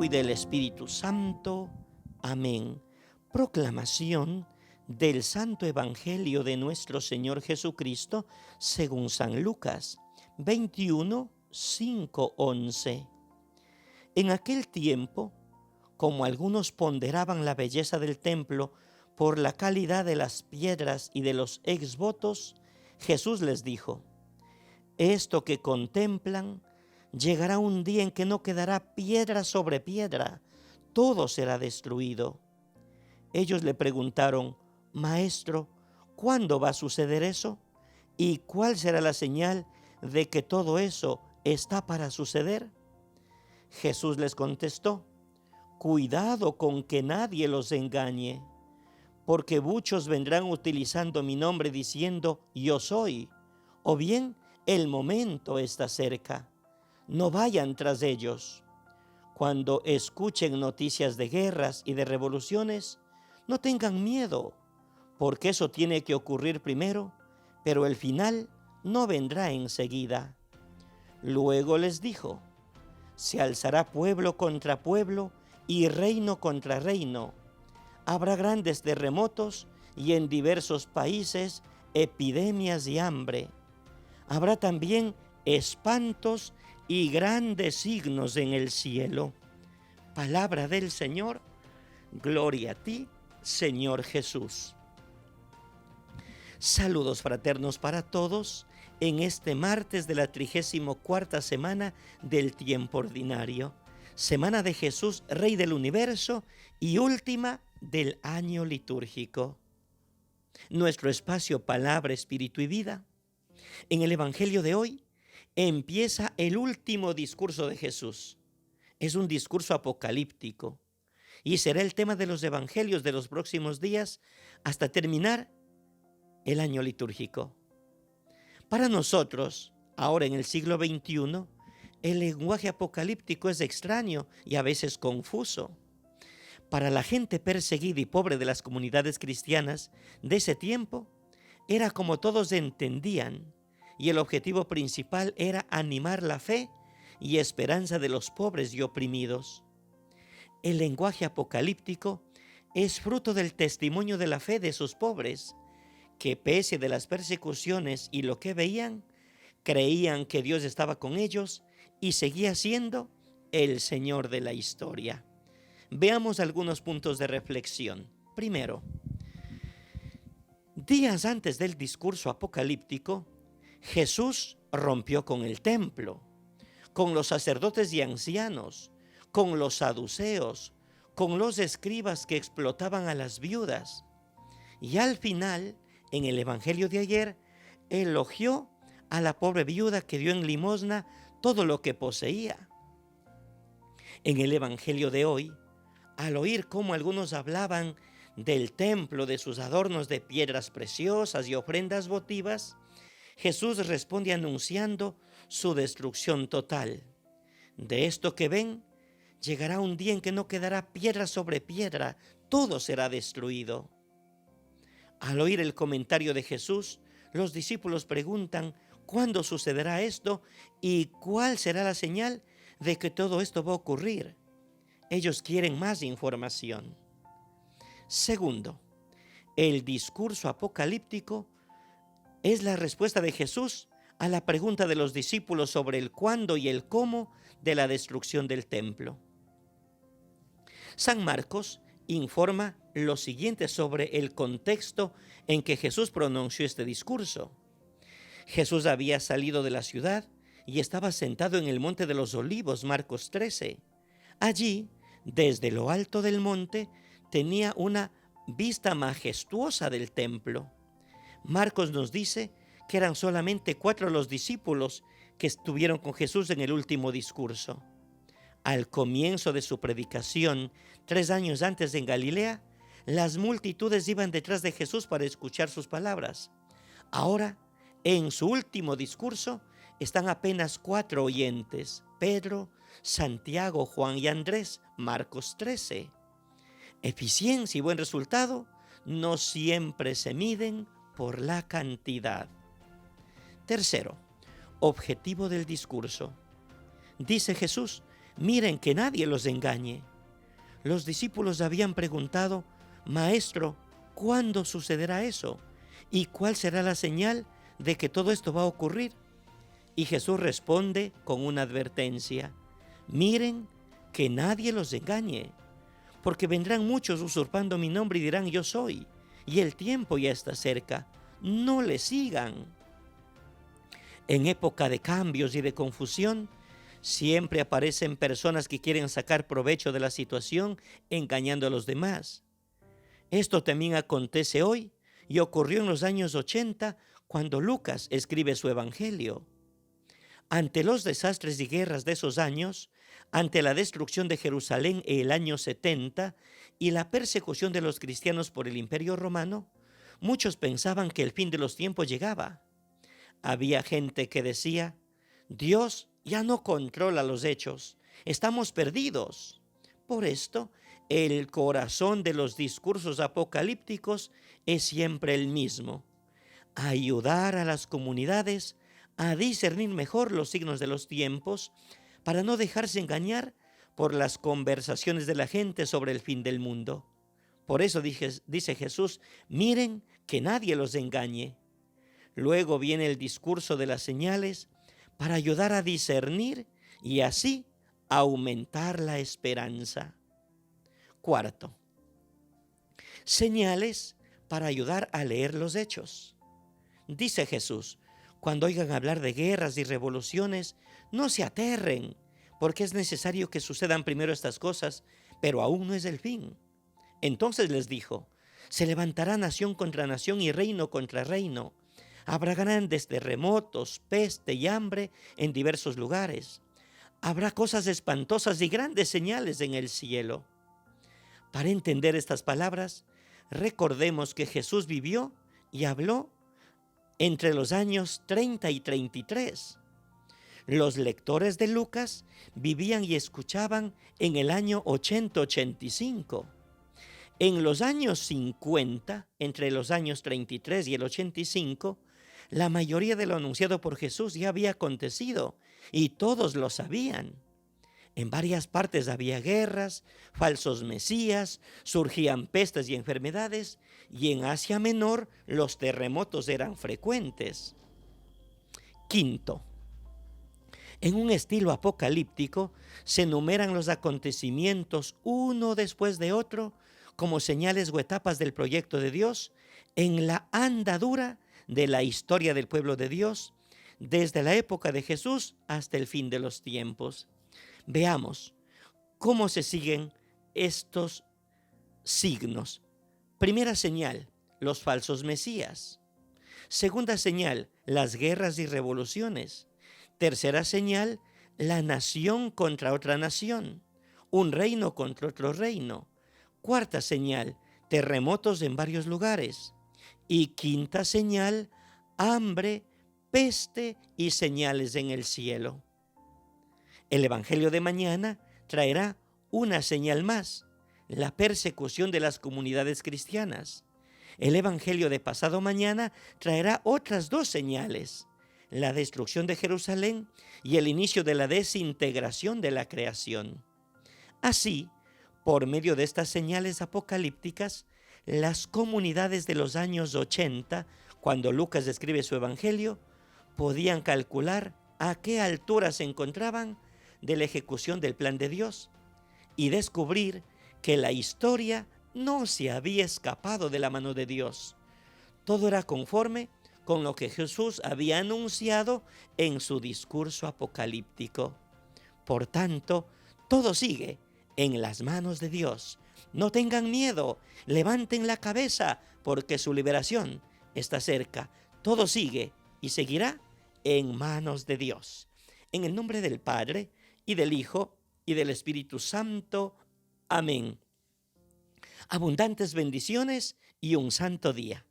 y del Espíritu Santo. Amén. Proclamación del Santo Evangelio de nuestro Señor Jesucristo según San Lucas 21, 5, 11. En aquel tiempo, como algunos ponderaban la belleza del templo por la calidad de las piedras y de los exvotos, Jesús les dijo: esto que contemplan, llegará un día en que no quedará piedra sobre piedra, todo será destruido. Ellos le preguntaron: Maestro, ¿cuándo va a suceder eso? ¿Y cuál será la señal de que todo eso está para suceder? Jesús les contestó: cuidado con que nadie los engañe, porque muchos vendrán utilizando mi nombre diciendo: yo soy, o bien el momento está cerca. No vayan tras ellos. Cuando escuchen noticias de guerras y de revoluciones, no tengan miedo, porque eso tiene que ocurrir primero, pero el final no vendrá enseguida. Luego les dijo: se alzará pueblo contra pueblo y reino contra reino. Habrá grandes terremotos y en diversos países epidemias y hambre. Habrá también espantos y grandes signos en el cielo. Palabra del Señor. Gloria a ti, Señor Jesús. Saludos fraternos para todos en este martes de la 34ª semana del tiempo ordinario, semana de Jesús, Rey del Universo y última del año litúrgico. Nuestro espacio Palabra, Espíritu y Vida. En el Evangelio de hoy empieza el último discurso de Jesús. Es un discurso apocalíptico y será el tema de los evangelios de los próximos días hasta terminar el año litúrgico. Para nosotros, ahora en el siglo XXI, el lenguaje apocalíptico es extraño y a veces confuso. Para la gente perseguida y pobre de las comunidades cristianas de ese tiempo, era como todos entendían, y el objetivo principal era animar la fe y esperanza de los pobres y oprimidos. El lenguaje apocalíptico es fruto del testimonio de la fe de esos pobres, que pese de las persecuciones y lo que veían, creían que Dios estaba con ellos y seguía siendo el Señor de la historia. Veamos algunos puntos de reflexión. Primero, días antes del discurso apocalíptico, Jesús rompió con el templo, con los sacerdotes y ancianos, con los saduceos, con los escribas que explotaban a las viudas. Y al final, en el Evangelio de ayer, elogió a la pobre viuda que dio en limosna todo lo que poseía. En el Evangelio de hoy, al oír cómo algunos hablaban del templo, de sus adornos de piedras preciosas y ofrendas votivas, Jesús responde anunciando su destrucción total. De esto que ven, llegará un día en que no quedará piedra sobre piedra, todo será destruido. Al oír el comentario de Jesús, los discípulos preguntan: ¿cuándo sucederá esto y cuál será la señal de que todo esto va a ocurrir? Ellos quieren más información. Segundo, el discurso apocalíptico es la respuesta de Jesús a la pregunta de los discípulos sobre el cuándo y el cómo de la destrucción del templo. San Marcos informa lo siguiente sobre el contexto en que Jesús pronunció este discurso. Jesús había salido de la ciudad y estaba sentado en el monte de los Olivos, Marcos 13. Allí, desde lo alto del monte, tenía una vista majestuosa del templo. Marcos nos dice que eran solamente 4 los discípulos que estuvieron con Jesús en el último discurso. Al comienzo de su predicación, 3 años antes en Galilea, las multitudes iban detrás de Jesús para escuchar sus palabras. Ahora, en su último discurso, están apenas 4 oyentes: Pedro, Santiago, Juan y Andrés, Marcos 13. Eficiencia y buen resultado no siempre se miden por la cantidad. Tercero, objetivo del discurso. Dice Jesús: miren que nadie los engañe. Los discípulos habían preguntado: Maestro, ¿cuándo sucederá eso? ¿Y cuál será la señal de que todo esto va a ocurrir? Y Jesús responde con una advertencia: miren que nadie los engañe, porque vendrán muchos usurpando mi nombre y dirán: yo soy, y el tiempo ya está cerca. No le sigan. En época de cambios y de confusión, siempre aparecen personas que quieren sacar provecho de la situación engañando a los demás. Esto también acontece hoy y ocurrió en los años 80 cuando Lucas escribe su evangelio. Ante los desastres y guerras de esos años, ante la destrucción de Jerusalén en el año 70 y la persecución de los cristianos por el Imperio Romano, muchos pensaban que el fin de los tiempos llegaba. Había gente que decía: Dios ya no controla los hechos, estamos perdidos. Por esto, el corazón de los discursos apocalípticos es siempre el mismo: ayudar a las comunidades a discernir mejor los signos de los tiempos para no dejarse engañar por las conversaciones de la gente sobre el fin del mundo. Por eso dice Jesús: miren que nadie los engañe. Luego viene el discurso de las señales para ayudar a discernir y así aumentar la esperanza. Cuarto, señales para ayudar a leer los hechos. Dice Jesús: cuando oigan hablar de guerras y revoluciones, no se aterren, porque es necesario que sucedan primero estas cosas, pero aún no es el fin. Entonces les dijo: se levantará nación contra nación y reino contra reino. Habrá grandes terremotos, peste y hambre en diversos lugares. Habrá cosas espantosas y grandes señales en el cielo. Para entender estas palabras, recordemos que Jesús vivió y habló entre los años 30 y 33. Los lectores de Lucas vivían y escuchaban en el año 80-85. En los años 50, entre los años 33 y el 85, la mayoría de lo anunciado por Jesús ya había acontecido y todos lo sabían. En varias partes había guerras, falsos mesías, surgían pestes y enfermedades, y en Asia Menor los terremotos eran frecuentes. Quinto, en un estilo apocalíptico se enumeran los acontecimientos uno después de otro como señales o etapas del proyecto de Dios en la andadura de la historia del pueblo de Dios, desde la época de Jesús hasta el fin de los tiempos. Veamos cómo se siguen estos signos. Primera señal: los falsos mesías. Segunda señal: las guerras y revoluciones. Tercera señal: la nación contra otra nación, un reino contra otro reino. Cuarta señal: terremotos en varios lugares. Y quinta señal: hambre, peste y señales en el cielo. El Evangelio de mañana traerá una señal más: la persecución de las comunidades cristianas. El Evangelio de pasado mañana traerá otras dos señales: la destrucción de Jerusalén y el inicio de la desintegración de la creación. Así, por medio de estas señales apocalípticas, las comunidades de los años 80, cuando Lucas escribe su Evangelio, podían calcular a qué altura se encontraban de la ejecución del plan de Dios y descubrir que la historia no se había escapado de la mano de Dios. Todo era conforme con lo que Jesús había anunciado en su discurso apocalíptico. Por tanto, todo sigue en las manos de Dios. No tengan miedo, levanten la cabeza, porque su liberación está cerca. Todo sigue y seguirá en manos de Dios. En el nombre del Padre, y del Hijo, y del Espíritu Santo. Amén. Abundantes bendiciones y un santo día.